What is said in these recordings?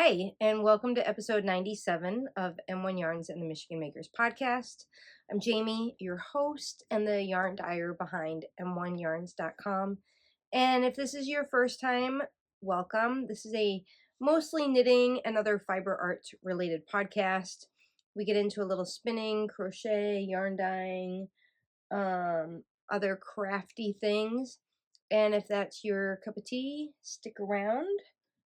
Hi, and welcome to episode 97 of M1 Yarns and the Michigan Makers podcast. I'm Jamie, your host and the yarn dyer behind m1yarns.com. And if this is your first time, welcome. This is a mostly knitting and other fiber arts related podcast. We get into a little spinning, crochet, yarn dyeing, other crafty things. And if that's your cup of tea, stick around.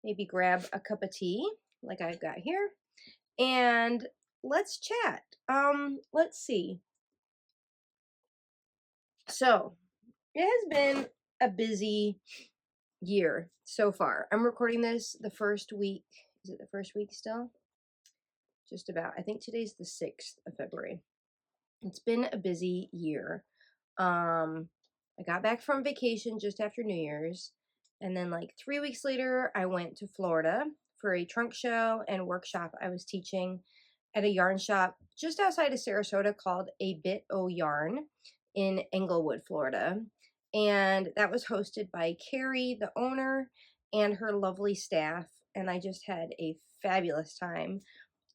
Maybe grab a cup of tea like I've got here and let's chat. Let's see. So it has been a busy year so far. I'm recording this the first week. Is it the first week still? Just about. I think today's the 6th of February. It's been a busy year. I got back from vacation just after New Year's. And then like 3 weeks later, I went to Florida for a trunk show and workshop I was teaching at a yarn shop just outside of Sarasota called A Bit O Yarn in Englewood, Florida. And that was hosted by Carrie, the owner, and her lovely staff. And I just had a fabulous time.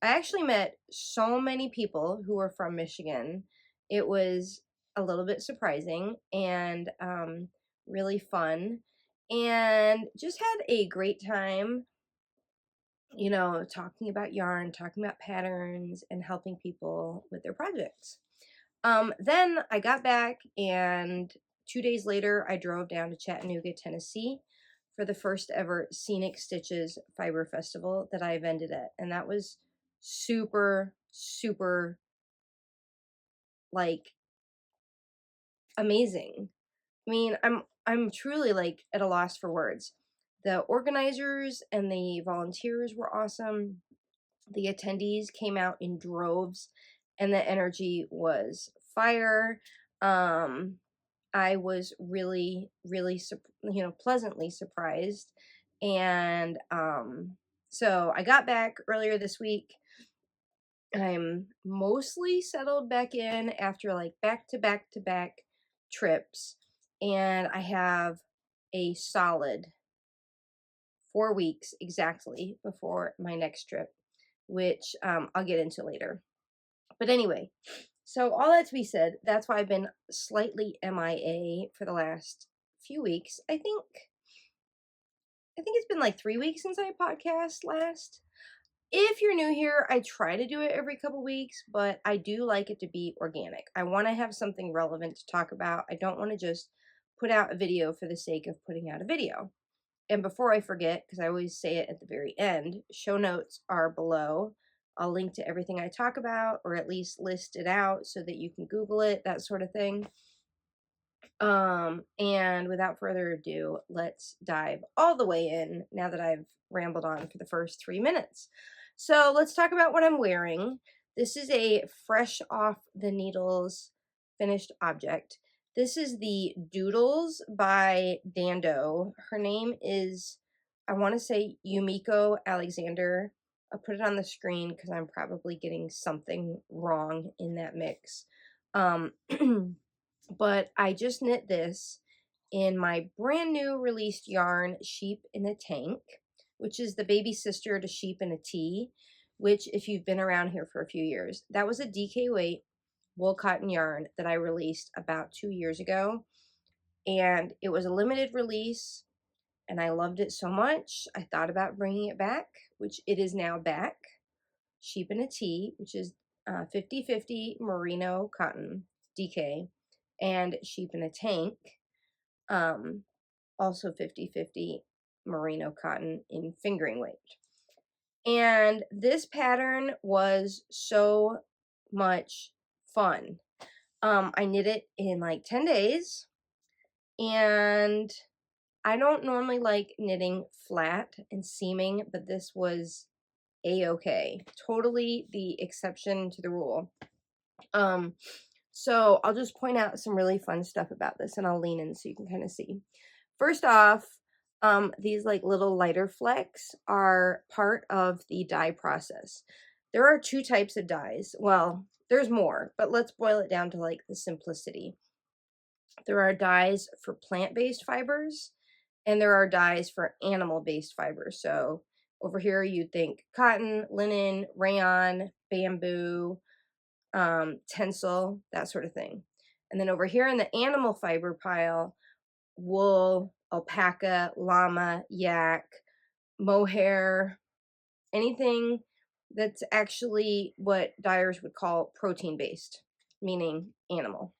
I actually met so many people who were from Michigan. It was a little bit surprising and really fun, and just had a great time, talking about yarn, talking about patterns, and helping people with their projects. Then I got back, and 2 days later, I drove down to Chattanooga, Tennessee for the first ever Scenic Stitches Fiber Festival that I vended at, and that was super, super, like, amazing. I mean, I'm truly like at a loss for words. The organizers and the volunteers were awesome. The attendees came out in droves and the energy was fire. I was really, really, pleasantly surprised. And so I got back earlier this week. I'm mostly settled back in after like back to back to back trips, and I have a solid 4 weeks exactly before my next trip, which I'll get into later. But anyway, so all that to be said, that's why I've been slightly MIA for the last few weeks. I think it's been like 3 weeks since I podcast last. If you're new here, I try to do it every couple weeks, but I do like it to be organic. I want to have something relevant to talk about. I don't want to just put out a video for the sake of putting out a video. And before I forget, because I always say it at the very end, show notes are below. I'll link to everything I talk about, or at least list it out so that you can Google it, that sort of thing. And without further ado, let's dive all the way in now that I've rambled on for the first 3 minutes. So let's talk about what I'm wearing. This is a fresh off the needles finished object. This is the Doodles by DanDoh. Her name is, I want to say, Yumiko Alexander. I'll put it on the screen because I'm probably getting something wrong in that mix. But I just knit this in my brand new released yarn, Sheep in a Tank, which is the baby sister to Sheep in a Tea, which, if you've been around here for a few years, that was a DK weight wool cotton yarn that I released about 2 years ago. And it was a limited release, and I loved it so much, I thought about bringing it back, which it is now back. Sheep in a Tea, which is 50/50 merino cotton DK, and Sheep in a Tank, also 50/50 merino cotton in fingering weight. And this pattern was so much fun. I knit it in like 10 days, and I don't normally like knitting flat and seaming, but this was a-okay. Totally the exception to the rule. So I'll just point out some really fun stuff about this, and I'll lean in so you can kind of see. First off, these like little lighter flecks are part of the dye process. There are 2 types of dyes. Well, there's more, but let's boil it down to like the simplicity. There are dyes for plant-based fibers, and there are dyes for animal-based fibers. So Over here, you'd think cotton, linen, rayon, bamboo, tencel, that sort of thing. And then over here in the animal fiber pile, wool, alpaca, llama, yak, mohair, anything that's actually what dyers would call protein based, meaning animal.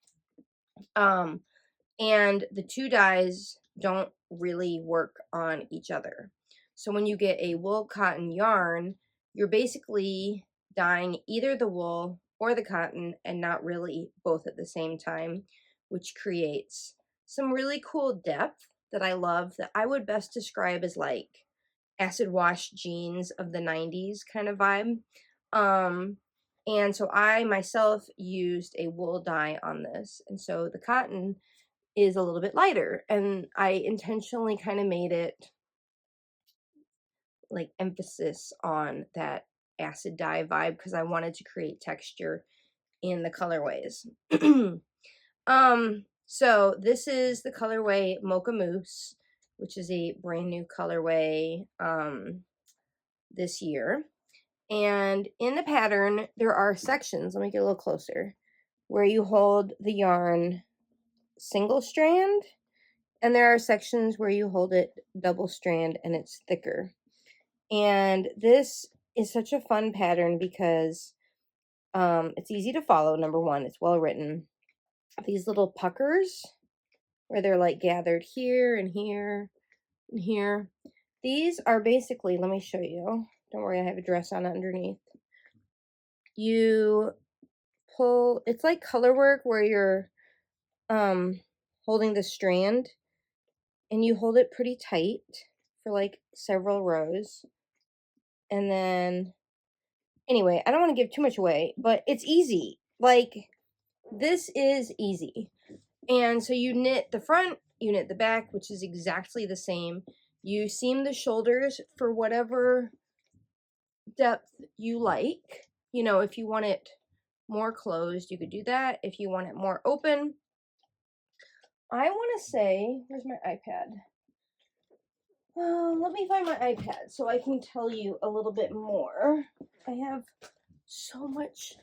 And the two dyes don't really work on each other. So when you get a wool cotton yarn, you're basically dyeing either the wool or the cotton and not really both at the same time, which creates some really cool depth that I love, that I would best describe as like acid wash jeans of the 90s kind of vibe. And so I myself used a wool dye on this, and so the cotton is a little bit lighter, and I intentionally kind of made it like emphasis on that acid dye vibe because I wanted to create texture in the colorways. So this is the colorway Mocha Mousse, which is a brand new colorway this year. And in the pattern, there are sections, let me get a little closer, where you hold the yarn single strand, and there are sections where you hold it double strand and it's thicker. And this is such a fun pattern because it's easy to follow. Number one, it's well written. These little puckers where they're like gathered here and here and here. These are basically, let me show you. Don't worry, I have a dress on underneath. You pull, it's like color work where you're holding the strand and you hold it pretty tight for like several rows. And then, anyway, I don't want to give too much away, but it's easy. Like, this is easy. And so you knit the front, you knit the back, which is exactly the same. You seam the shoulders for whatever depth you like. You know, if you want it more closed, you could do that. If you want it more open, I want to say, where's my iPad? Let me find my iPad so I can tell you a little bit more. I have so much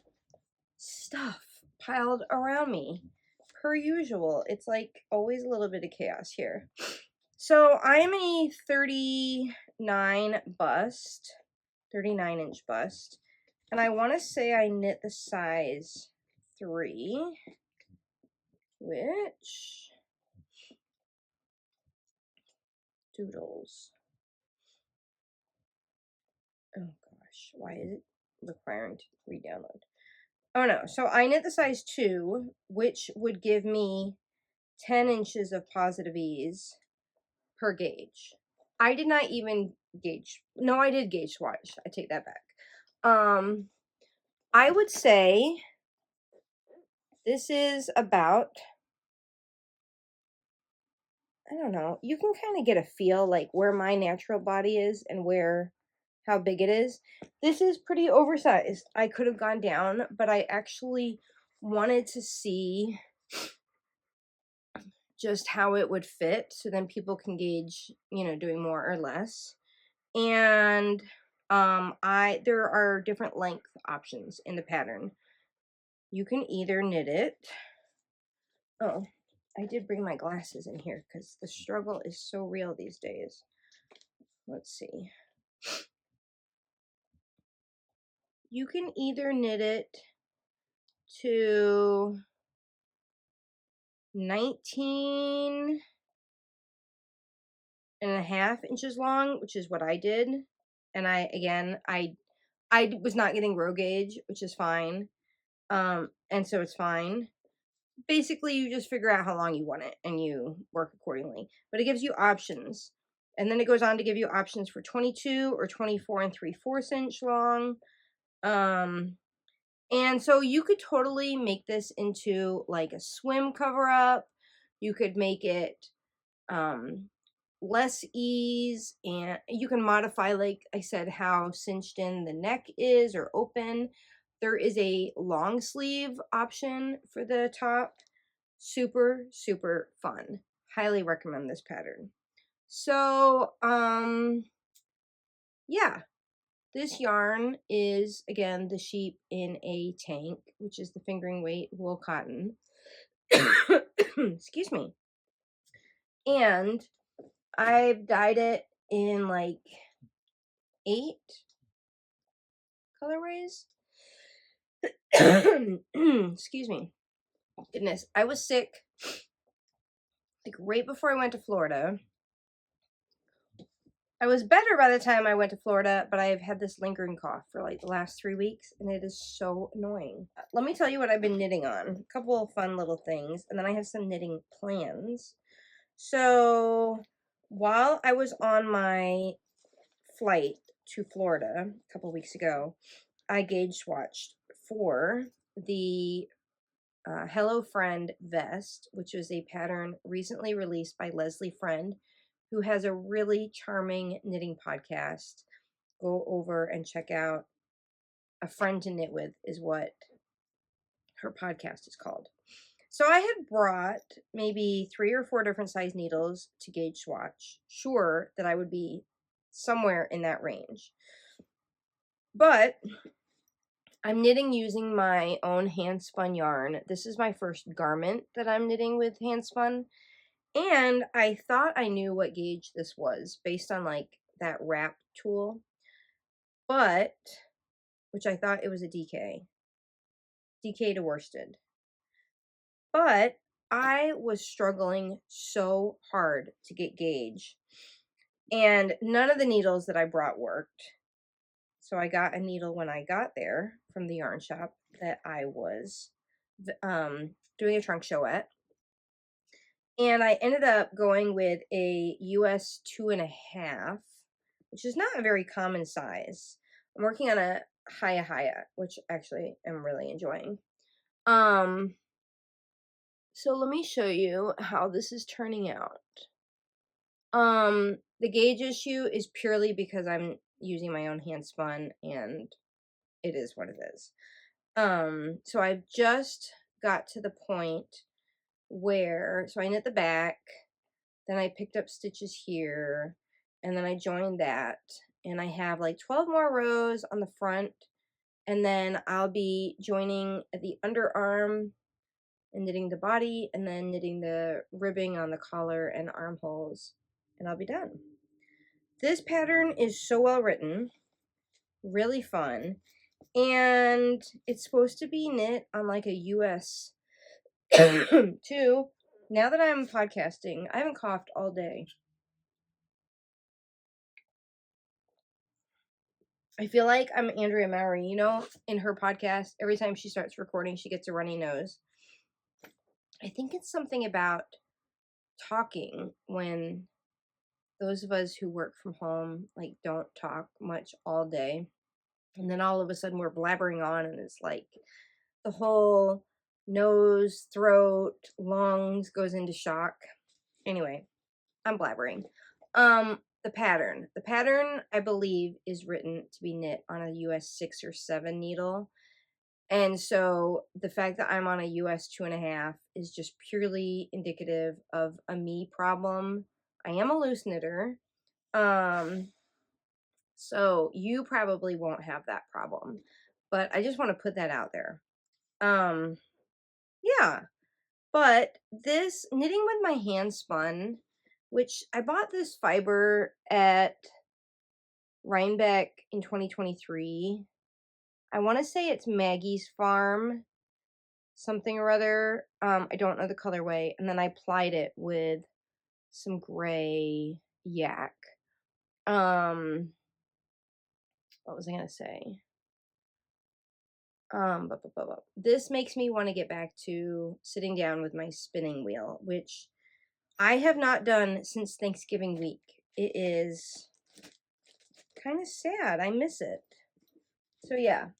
stuff piled around me. Per usual, it's like always a little bit of chaos here. So I'm a 39 bust, 39-inch bust, and I want to say I knit the size 3, which Doodles. Oh gosh, why is it requiring to re-download? Oh no, so I knit the size 2, which would give me 10 inches of positive ease per gauge. I did not even gauge. No, I did gauge swatch. I take that back. I would say this is about, I don't know, you can kind of get a feel like where my natural body is and how big it is. This is pretty oversized. I could have gone down, but I actually wanted to see just how it would fit so then people can gauge, you know, doing more or less. And there are different length options in the pattern. You can either knit it. Oh, I did bring my glasses in here because the struggle is so real these days. Let's see. You can either knit it to 19.5 inches long, which is what I did. And I was not getting row gauge, which is fine. And so it's fine. Basically, you just figure out how long you want it and you work accordingly. But it gives you options. And then it goes on to give you options for 22 or 24 and 3/4 inch long. And so you could totally make this into like a swim cover up. You could make it less ease, and you can modify, like I said, how cinched in the neck is or open. There is a long sleeve option for the top. Super, super fun. Highly recommend this pattern. So, yeah, this yarn is, again, the sheep in a tank, which is the fingering weight wool cotton. Excuse me. And I've dyed it in like 8 colorways. Excuse me. Goodness, I was sick like right before I went to Florida. I was better by the time I went to Florida, but I've had this lingering cough for like the last 3 weeks, and it is so annoying. Let me tell you what I've been knitting on. A couple of fun little things, and then I have some knitting plans. So while I was on my flight to Florida a couple weeks ago, I gauge swatched for the Hello Friend vest, which was a pattern recently released by Leslie Friend, who has a really charming knitting podcast. Go over and check out A Friend to Knit With is what her podcast is called. So I had brought maybe 3 or 4 different size needles to gauge swatch, sure that I would be somewhere in that range. But I'm knitting using my own hand spun yarn. This is my first garment that I'm knitting with hand spun. And I thought I knew what gauge this was based on like that wrap tool. But, which I thought it was a DK to worsted. But I was struggling so hard to get gauge. And none of the needles that I brought worked. So I got a needle when I got there from the yarn shop that I was doing a trunk show at. And I ended up going with a US 2.5, which is not a very common size. I'm working on a Haya, which actually I'm really enjoying. So let me show you how this is turning out. The gauge issue is purely because I'm using my own hand spun, and it is what it is. So I've just got to the point where, so I knit the back, then I picked up stitches here, and then I joined that, and I have like 12 more rows on the front, and then I'll be joining at the underarm and knitting the body, and then knitting the ribbing on the collar and armholes, and I'll be done. This pattern is so well written, really fun, and it's supposed to be knit on like a US 2. Now that I'm podcasting, I haven't coughed all day. I feel like I'm Andrea Mowry, you know, in her podcast, every time she starts recording, she gets a runny nose. I think it's something about talking when those of us who work from home, like, don't talk much all day. And then all of a sudden we're blabbering on, and it's like the whole nose, throat, lungs goes into shock. Anyway, I'm blabbering. The pattern. The pattern, I believe, is written to be knit on a US 6 or 7 needle. And so the fact that I'm on a US 2.5 is just purely indicative of a me problem. I am a loose knitter. So you probably won't have that problem. But I just want to put that out there. Yeah. But this knitting with my hand spun, which I bought this fiber at Rhinebeck in 2023. I want to say it's Maggie's Farm, something or other. I don't know the colorway. And then I plied it with some gray yak. What was I going to say? This makes me want to get back to sitting down with my spinning wheel, which I have not done since Thanksgiving week. It is kind of sad. I miss it. So yeah.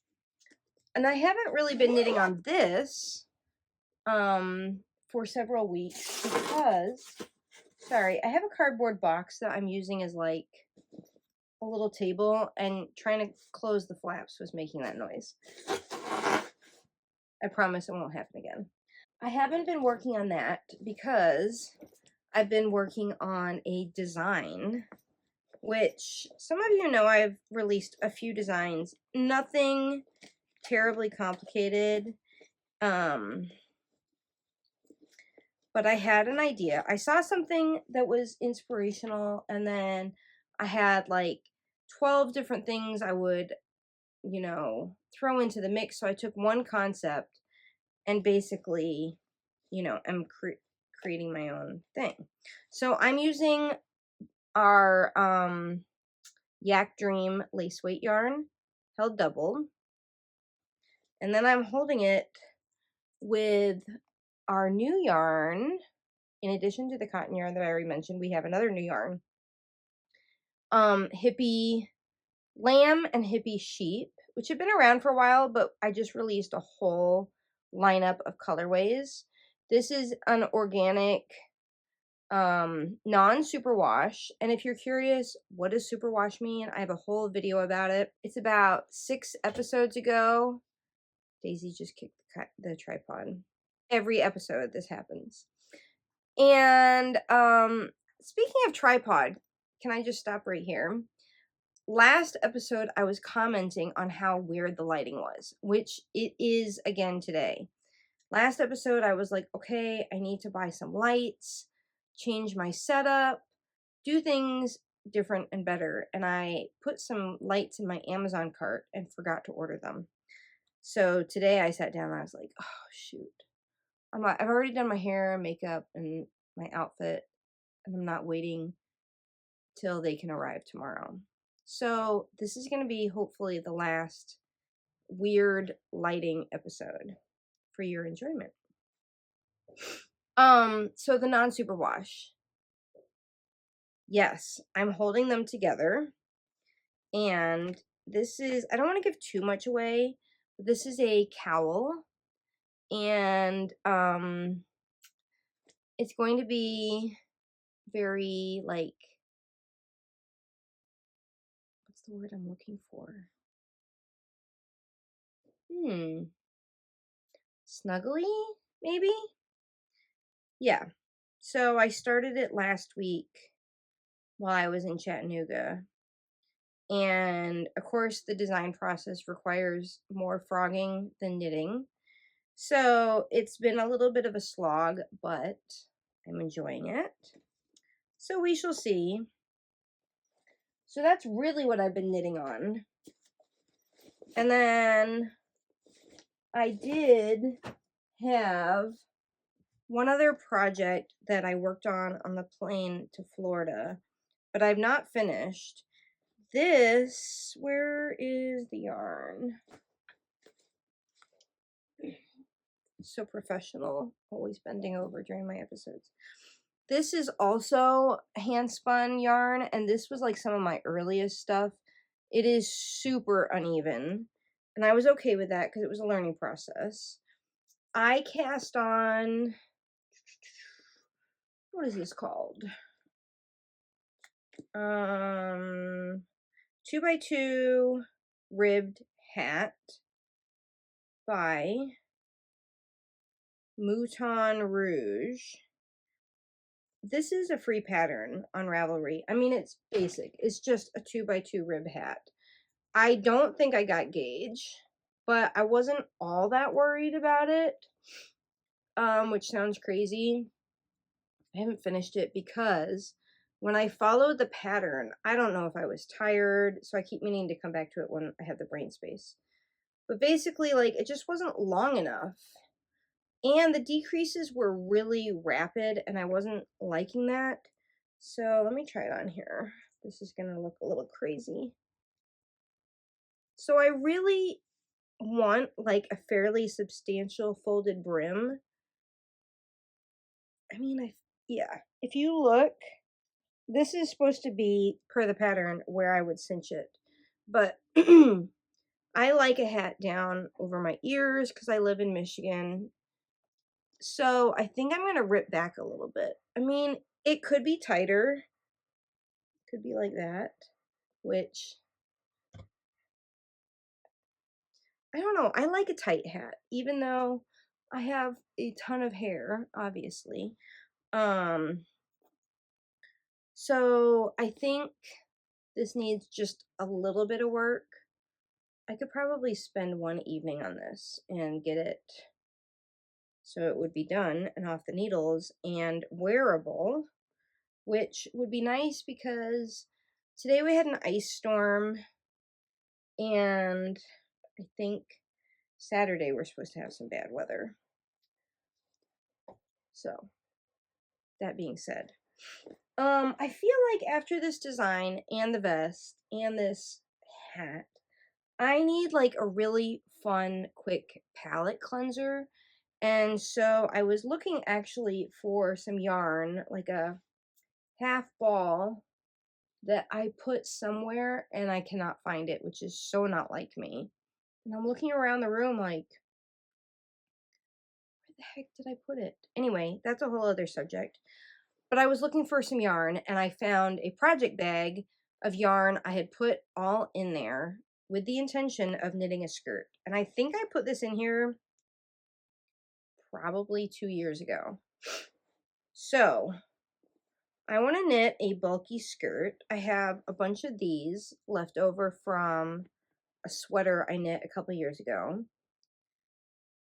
And I haven't really been knitting on this for several weeks because, sorry, I have a cardboard box that I'm using as like a little table, and trying to close the flaps was making that noise. I promise it won't happen again. I haven't been working on that because I've been working on a design which some of you know I've released a few designs. Nothing terribly complicated. But I had an idea. I saw something that was inspirational, and then I had like 12 different things I would, you know, throw into the mix. So I took one concept and basically, you know, am creating my own thing. So I'm using our Yak Dream lace weight yarn, held double, and then I'm holding it with our new yarn. In addition to the cotton yarn that I already mentioned, we have another new yarn, Hippie Lamb and Hippie Sheep, which have been around for a while, but I just released a whole lineup of colorways. This is an organic, non-superwash, and if you're curious, what does superwash mean? I have a whole video about it. It's about 6 episodes ago. Daisy just kicked the tripod. Every episode this happens. And speaking of tripod, can I just stop right here? Last episode, I was commenting on how weird the lighting was, which it is again today. Last episode, I was like, okay, I need to buy some lights, change my setup, do things different and better. And I put some lights in my Amazon cart and forgot to order them. So today I sat down and I was like, oh, shoot. I've already done my hair, makeup, and my outfit, and I'm not waiting till they can arrive tomorrow. So this is going to be hopefully the last weird lighting episode for your enjoyment. So the non-superwash. Yes, I'm holding them together, and this is, I don't want to give too much away, but this is a cowl, and it's going to be very, like, what's the word I'm looking for? Snuggly, maybe? Yeah. So I started it last week while I was in Chattanooga. And of course, the design process requires more frogging than knitting. So it's been a little bit of a slog, but I'm enjoying it. So we shall see. So that's really what I've been knitting on. And then I did have one other project that I worked on the plane to Florida, but I've not finished. This, where is the yarn? So professional, always bending over during my episodes. This is also Handspun yarn, and this was like some of my earliest stuff. It is super uneven, and I was okay with that because it was a learning process. I cast on, what is this called? 2x2 ribbed hat by Mouton Rouge. This is a free pattern on Ravelry. I mean, it's basic. It's just a 2x2 rib hat. I don't think I got gauge, but I wasn't all that worried about it, which sounds crazy. I haven't finished it because when I followed the pattern, I don't know if I was tired, so I keep meaning to come back to it when I have the brain space. But basically, like, it just wasn't long enough. And the decreases were really rapid, and I wasn't liking that. So let me try it on here. This is going to look a little crazy. So I really want, like, a fairly substantial folded brim. I mean, yeah. If you look, this is supposed to be, per the pattern, where I would cinch it. But I like a hat down over my ears because I live in Michigan. So I think I'm going to rip back a little bit. I mean, it could be tighter. Could be like that, which, I don't know. I like a tight hat, even though I have a ton of hair, obviously. So I think This needs just a little bit of work. I could probably spend one evening on this and get it so it would be done and off the needles and wearable, which would be nice because today we had an ice storm, and I think Saturday we're supposed to have some bad weather. So, that being said, I feel like after this design and the vest and this hat, I need like a really fun, quick palette cleanser. And so I was looking actually for some yarn, like a half ball that I put somewhere and I cannot find it, which is so not like me. And I'm looking around the room like, where the heck did I put it? Anyway, that's a whole other subject. But I was looking for some yarn and I found a project bag of yarn I had put all in there with the intention of knitting a skirt. And I think I put this in here probably 2 years ago. So I want to knit a bulky skirt. I have a bunch of these left over from a sweater I knit a couple years ago.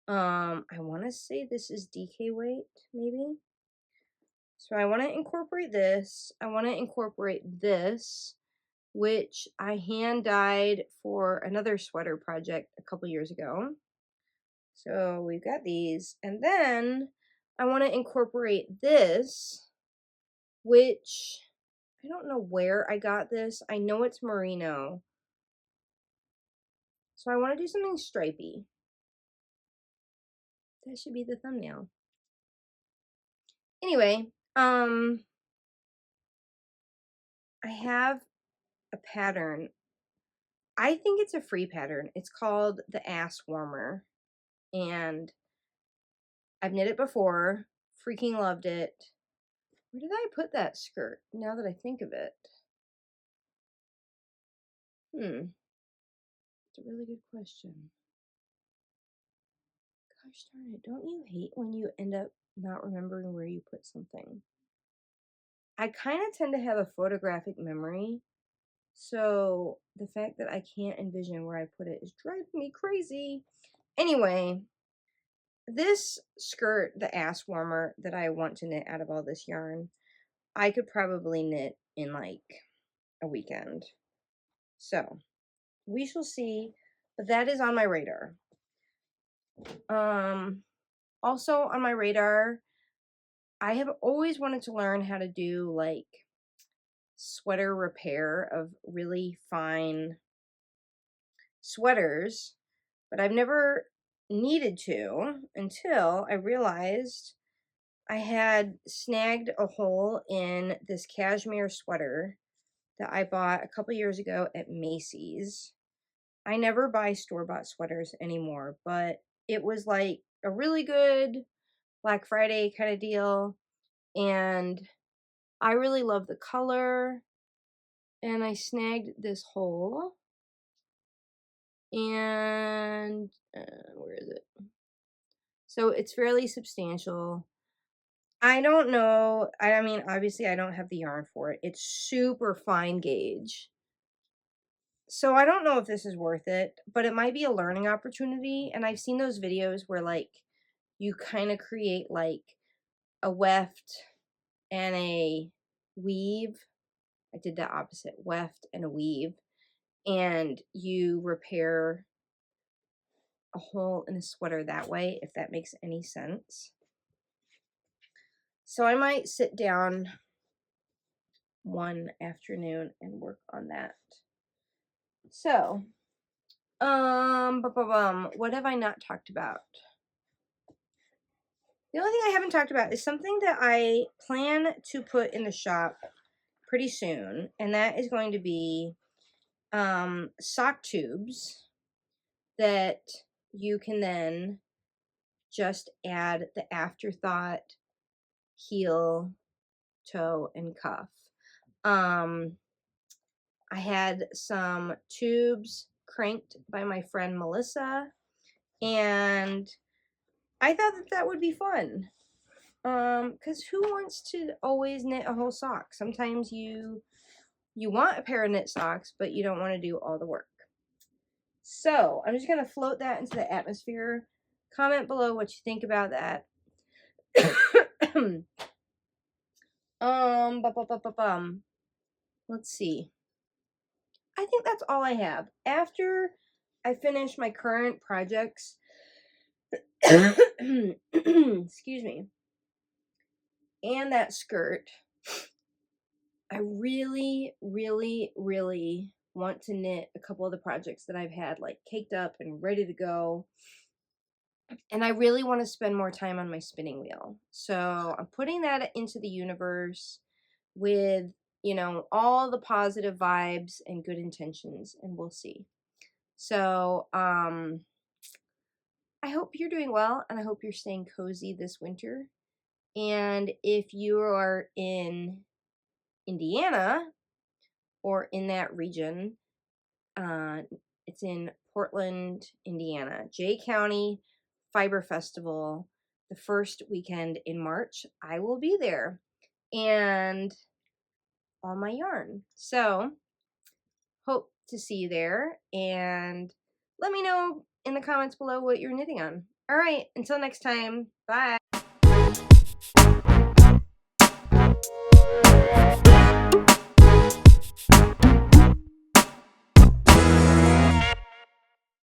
I want to say this is DK weight, maybe. So I want to incorporate this. I want to incorporate this, which I hand dyed for another sweater project a couple years ago. So we've got these. And then I want to incorporate this, which I don't know where I got this. I know it's merino. So I want to do something stripey. That should be the thumbnail. Anyway, I have a pattern. I think it's a free pattern. It's called the Ass Warmer. And I've knit it before. Freaking loved it. Where did I put that skirt, now that I think of it? It's a really good question. Gosh darn it, don't you hate when you end up not remembering where you put something? I kind of tend to have a photographic memory, so the fact that I can't envision where I put it is driving me crazy. Anyway, this skirt, the Ass Warmer, that I want to knit out of all this yarn, I could probably knit in like a weekend. So, we shall see, but that is on my radar. Also on my radar, I have always wanted to learn how to do like sweater repair of really fine sweaters, but I've never needed to until I realized I had snagged a hole in this cashmere sweater that I bought a couple years ago at Macy's. I never buy store-bought sweaters anymore, but it was like a really good Black Friday kind of deal, and I really love the color, and I snagged this hole, and where is it? So it's fairly substantial. I don't know. I mean, obviously I don't have the yarn for it. It's super fine gauge. So I don't know if this is worth it, but it might be a learning opportunity. And I've seen those videos where like you kind of create like a weft and a weave. I did the opposite, weft and a weave. And you repair a hole in a sweater that way, if that makes any sense. So I might sit down one afternoon and work on that. So, what have I not talked about? The only thing I haven't talked about is something that I plan to put in the shop pretty soon, and that is going to be sock tubes that you can then just add the afterthought heel, toe, and cuff. I had some tubes cranked by my friend Melissa, and I thought that that would be fun. Because who wants to always knit a whole sock? Sometimes you you want a pair of knit socks, but you don't want to do all the work. So I'm just going to float that into the atmosphere. Comment below what you think about that. Let's see. I think that's all I have. After I finish my current projects, excuse me, and that skirt, I really, really, really want to knit a couple of the projects that I've had like caked up and ready to go. And I really want to spend more time on my spinning wheel. So I'm putting that into the universe with, you know, all the positive vibes and good intentions, and we'll see. So, I hope you're doing well, and I hope you're staying cozy this winter. And if you are in Indiana or in that region, it's in Portland, Indiana, Jay County Fiber Festival, the first weekend in March. I will be there, and all my yarn. So, hope to see you there, and let me know in the comments below what you're knitting on. All right, until next time, bye.